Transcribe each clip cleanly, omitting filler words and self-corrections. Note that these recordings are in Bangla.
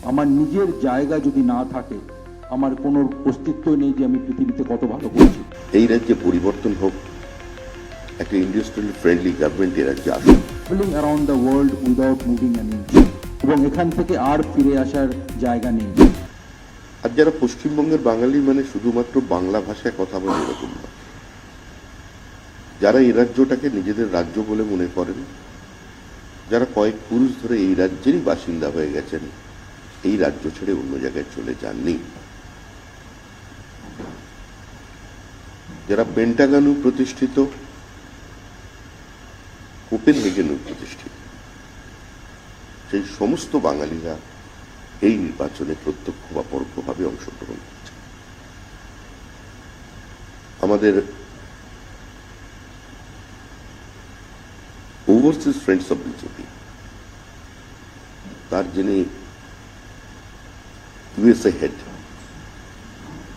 আমার নিজের জায়গা যদি না থাকে, আমার কোনো অস্তিত্ব নেই যে আমি পৃথিবীতে কত ভালো করছি। এই রাজ্যে পরিবর্তন হোক, একটা ইন্ডাস্ট্রিয়াল ফ্রেন্ডলি গভর্নমেন্ট এ রাজ্যে আসুক। Travelling around the world without moving an inch, এবং এখান থেকে আর ফিরে আসার জায়গা নেই। আর যারা পশ্চিমবঙ্গের বাঙালি মানে শুধুমাত্র বাংলা ভাষায় কথা বলে এরকম না, যারা এই রাজ্যটাকে নিজেদের রাজ্য বলে মনে করেন, যারা কয়েক পুরুষ ধরে এই রাজ্যেরই বাসিন্দা হয়ে গেছেন, এই রাজ্য ছেড়ে অন্য জায়গায় চলে যাননি, যারা পেন্টাগনও প্রতিষ্ঠিত, কোপেনহেগেনও প্রতিষ্ঠিত, সেই সমস্ত বাঙালিরা এই নির্বাচনে প্রত্যক্ষ বা পরোক্ষভাবে অংশগ্রহণ করছে। আমাদের ওভারসিজ ফ্রেন্ডস অফ বিজেপি, তার যিনি ইউএসএ হেড,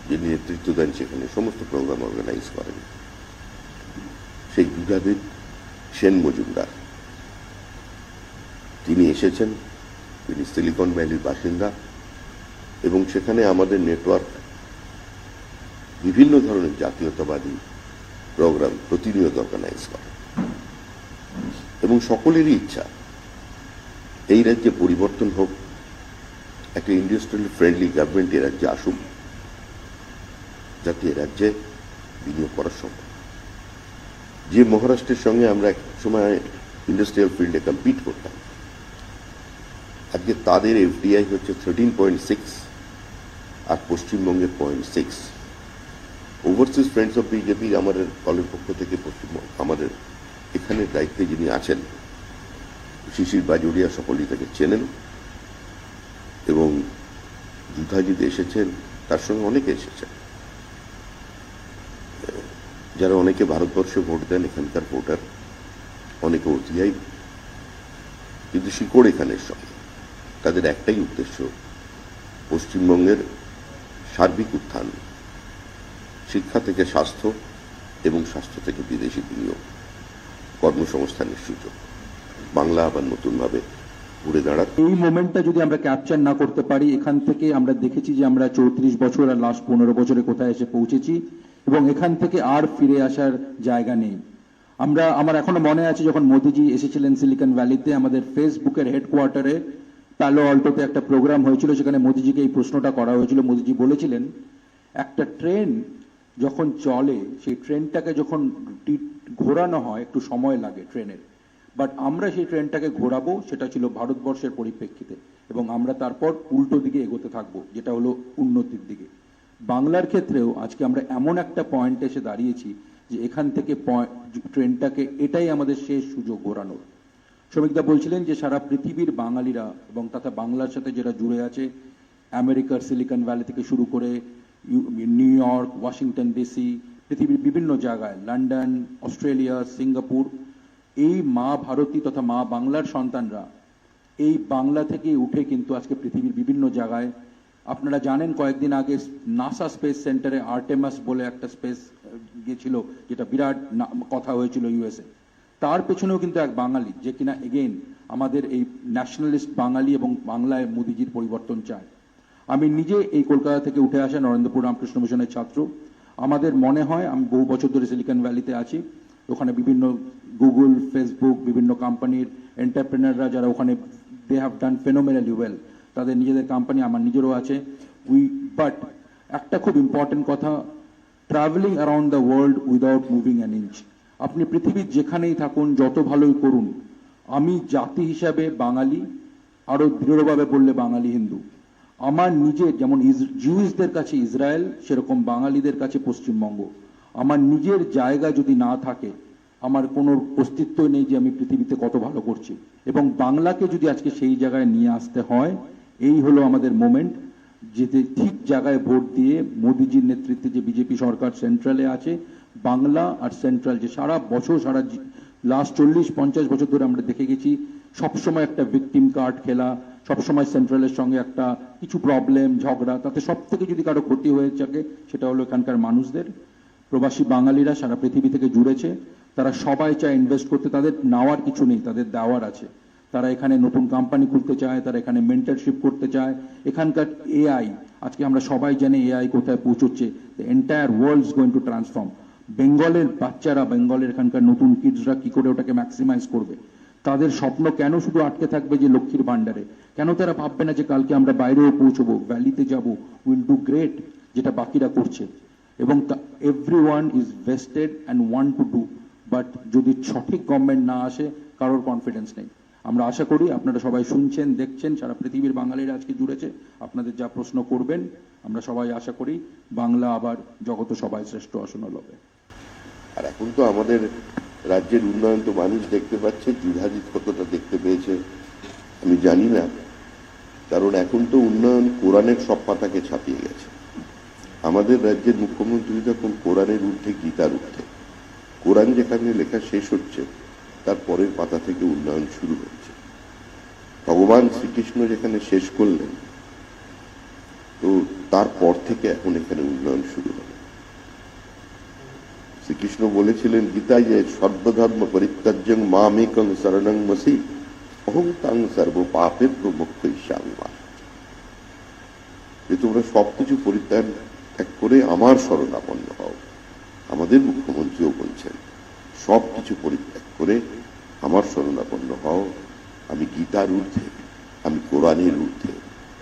যিনি নেতৃত্ব দেন, সেখানে সমস্ত প্রোগ্রাম অর্গানাইজ করেন, সেই দুধাবিদ সেন মজুমদার, তিনি এসেছেন। তিনি সিলিকন ভ্যালির বাসিন্দা এবং সেখানে আমাদের নেটওয়ার্ক বিভিন্ন ধরনের জাতীয়তাবাদী প্রোগ্রাম প্রতিনিয়ত অর্গানাইজ করে এবং সকলেরই ইচ্ছা এই রাজ্যে পরিবর্তন হোক, একটা ইন্ডাস্ট্রিয়াল ফ্রেন্ডলি গভর্নমেন্ট এ রাজ্যে আসুক, যাতে এ রাজ্যে বিনিয়োগ করা সম্ভব। যে মহারাষ্ট্রের সঙ্গে আমরা এক সময় ইন্ডাস্ট্রিয়াল ফিল্ডে কম্পিট করতাম, আজকে তাদের এফডিআই হচ্ছে 13.6 আর পশ্চিমবঙ্গের 0.6। ওভারসিজ ফ্রেন্ডস অফ বিজেপি আমাদের দলের পক্ষ থেকে পশ্চিমবঙ্গ আমাদের এখানের দায়িত্বে যিনি আছেন, শিশির বাজুরিয়া, সকলেই তাকে চেনেন এবং যুদ্ধাজিৎ এসেছেন, তার সঙ্গে অনেকে এসেছেন, যারা অনেকে ভারতবর্ষে ভোট দেন, এখানকার ভোটার, অনেকে ওসিআই, কিন্তু শিকড় এখানের সঙ্গে। তাদের একটাই উদ্দেশ্য, পশ্চিমবঙ্গের সার্বিক উত্থান, শিক্ষা থেকে স্বাস্থ্য এবং স্বাস্থ্য থেকে বিদেশি বিনিয়োগ, কর্মসংস্থানের সুযোগ, বাংলা আবার নতুনভাবে ঘুরে দাঁড়াক। এই মোমেন্টটা যদি আমরা ক্যাপচার না করতে পারি, এখান থেকে আমরা দেখেছি যে আমরা 34 বছর আর লাস্ট 15 বছরে কোথায় এসে পৌঁছেছি, এবং এখান থেকে আর ফিরে আসার জায়গা নেই। আমার এখনো মনে আছে যখন মোদিজি এসেছিলেন সিলিকন ভ্যালিতে, আমাদের ফেসবুকের হেডকোয়ার্টারে প্যালো অল্টোতে একটা প্রোগ্রাম হয়েছিল, সেখানে মোদিজিকে এই প্রশ্নটা করা হয়েছিল। মোদিজি বলেছিলেন, একটা ট্রেন যখন চলে, সেই ট্রেনটাকে যখন ঘোরানো হয় একটু সময় লাগে ট্রেনের, বাট আমরা সেই ট্রেনটাকে ঘোরাবো, সেটা ছিল ভারতবর্ষের পরিপ্রেক্ষিতে, এবং আমরা তারপর উল্টো দিকে এগোতে থাকবো, যেটা হলো উন্নতির দিকে। বাংলার ক্ষেত্রেও আজকে আমরা এমন একটা পয়েন্টে এসে দাঁড়িয়েছি যে এখান থেকে ট্রেনটাকে, এটাই আমাদের শেষ সুযোগ ঘোরানোর। শ্রমিকদা বলছিলেন যে সারা পৃথিবীর বাঙালিরা এবং তথা বাংলার সাথে যারা জুড়ে আছে, আমেরিকার সিলিকন ভ্যালি থেকে শুরু করে নিউ ইয়র্ক, ওয়াশিংটন ডিসি, পৃথিবীর বিভিন্ন জায়গায়, লন্ডন, অস্ট্রেলিয়া, সিঙ্গাপুর, এই মা ভারতী তথা মা বাংলার সন্তানরা এই বাংলা থেকে উঠে কিন্তু আজকে পৃথিবীর বিভিন্ন জায়গায়, আপনারা জানেন কয়েকদিন আগে নাসা স্পেস সেন্টারে আর্টেমাস বলে একটা স্পেস গিয়েছিল, যেটা বিরাট কথা হয়েছিল ইউএসএ। তার পেছনেও কিন্তু এক বাঙালি, যে কিনা এগেইন আমাদের এই ন্যাশনালিস্ট বাঙালি এবং বাংলায় মোদিজির পরিবর্তন চায়। আমি নিজে এই কলকাতা থেকে উঠে আসা নরেন্দ্রপুর রামকৃষ্ণ মিশনের ছাত্র। আমাদের মনে হয়, আমি বহু বছর ধরে সিলিকন ভ্যালিতে আছি, ওখানে বিভিন্ন গুগল, ফেসবুক, বিভিন্ন কোম্পানির এন্টারপ্রেনাররা যারা ওখানে, দে হ্যাভ ডান ফেনোমেনালি ওয়েল, তাদের নিজেদের কোম্পানি, আমার নিজেরও আছে। বাট একটা খুব ইম্পর্টেন্ট কথা, travelling around the world without moving an inch. আপনি পৃথিবীর যেখানেই থাকুন, যত ভালোই করুন, আমি জাতি হিসাবে বাঙালি, আরো দৃঢ়ভাবে বললে বাঙালি হিন্দু। আমার নিজের, যেমন জিউসদের কাছে ইসরায়েল, সেরকম বাঙালিদের কাছে পশ্চিমবঙ্গ। আমার নিজের জায়গা যদি না থাকে, আমার কোনো অস্তিত্ব নেই যে আমি পৃথিবীতে কত ভালো করছি। এবং বাংলাকে যদি আজকে সেই জায়গায় নিয়ে আসতে হয়, এই হলো আমাদের মোমেন্ট, যেতে ঠিক জায়গায় ভোট দিয়ে মোদিজির নেতৃত্বে যে বিজেপি সরকার সেন্ট্রালে আছে, বাংলা আর সেন্ট্রাল যে সারা বছর, সারা লাস্ট 40-50 বছর ধরে আমরা দেখে গেছি, সবসময় একটা ভিকটিম কার্ড খেলা, সবসময় সেন্ট্রালের সঙ্গে একটা কিছু প্রবলেম, ঝগড়া, তাতে সব থেকে যদি কারো ক্ষতি হয়ে থাকে সেটা হলো এখানকার মানুষদের। প্রবাসী বাঙালিরা সারা পৃথিবী থেকে জুড়েছে, তারা সবাই চায় ইনভেস্ট করতে, তাদের নেওয়ার কিছু নেই, তাদের দেওয়ার আছে। তারা এখানে নতুন কোম্পানি খুলতে চায়, তারা এখানে মেন্টরশিপ করতে চায়। এখানকার এআই, আজকে আমরা সবাই জানি এআই কোথায় পৌঁছচ্ছে। The entire world is going to transform. বেঙ্গলের বাচ্চারা, বেঙ্গলের এখানকার নতুন কিডসরা কি করে ওটাকে ম্যাক্সিমাইজ করবে? তাদের স্বপ্ন কেন শুধু আটকে থাকবে যে লক্ষ্মীর ভান্ডারে? কেন তারা ভাববে না যে কালকে আমরা বাইরেও পৌঁছবো, ভ্যালিতে যাব, উইল ডু গ্রেট, যেটা বাকিরা করছে? এবং everyone is vested and want to do, but যদি সঠিক গভর্নমেন্ট না আসে কারোর কনফিডেন্স নেই। আমরা আশা করি আপনারা সবাই শুনছেন, দেখছেন, সারা পৃথিবীর বাঙালিরা আজকে জুড়েছে। আপনাদের যা প্রশ্ন করবেন, আমরা সবাই আশা করি বাংলা আবার জগত সবাই শ্রেষ্ঠ আসন হবে। আর এখন তো আমাদের রাজ্যের উন্নয়ন তো মানুষ দেখতে পাচ্ছে, যুধাজিৎ কতটা দেখতে পেয়েছে আমি জানি না, কারণ এখন তো উন্নয়ন কোরআনের সব পাতাকে ছাপিয়ে গেছে। আমাদের রাজ্যের মুখ্যমন্ত্রী যখন কোরআনের ঊর্ধ্বে গীতার ঊর্ধ্বে, কোরআন যেখানে লেখা শেষ হচ্ছে তার পরের পাতা থেকে উন্নয়ন শুরু হচ্ছে। ভগবান শ্রীকৃষ্ণ যেখানে শেষ করলেন, তো তারপর থেকে এখন এখানে উন্নয়ন শুরু হবে। শ্রীকৃষ্ণ বলেছিলেন গীতায় যে সর্বধর্ম পরিত্যাজ্যং মামেকং শরণং মসি অহং তাং সর্ব পাপেভ্যো মোক্ষয়িষ্যামি মা। যে তোমরা সবকিছু পরিত্যাগ করে আমার শরণাপন্ন হও। আমাদের মুখ্যমন্ত্রীও বলছেন সবকিছু পরিত্যাগ করে আমার শরণাপন্ন হও। আমি গীতার ঊর্ধ্বে, আমি কোরআনের ঊর্ধ্বে,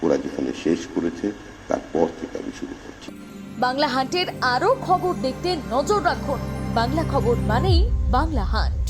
ওরা যেখানে শেষ করেছে তারপর থেকে আমি শুরু করছি। বাংলা হান্টের আরও খবর দেখতে নজর রাখুন। বাংলা খবর মানেই বাংলা হান্ট।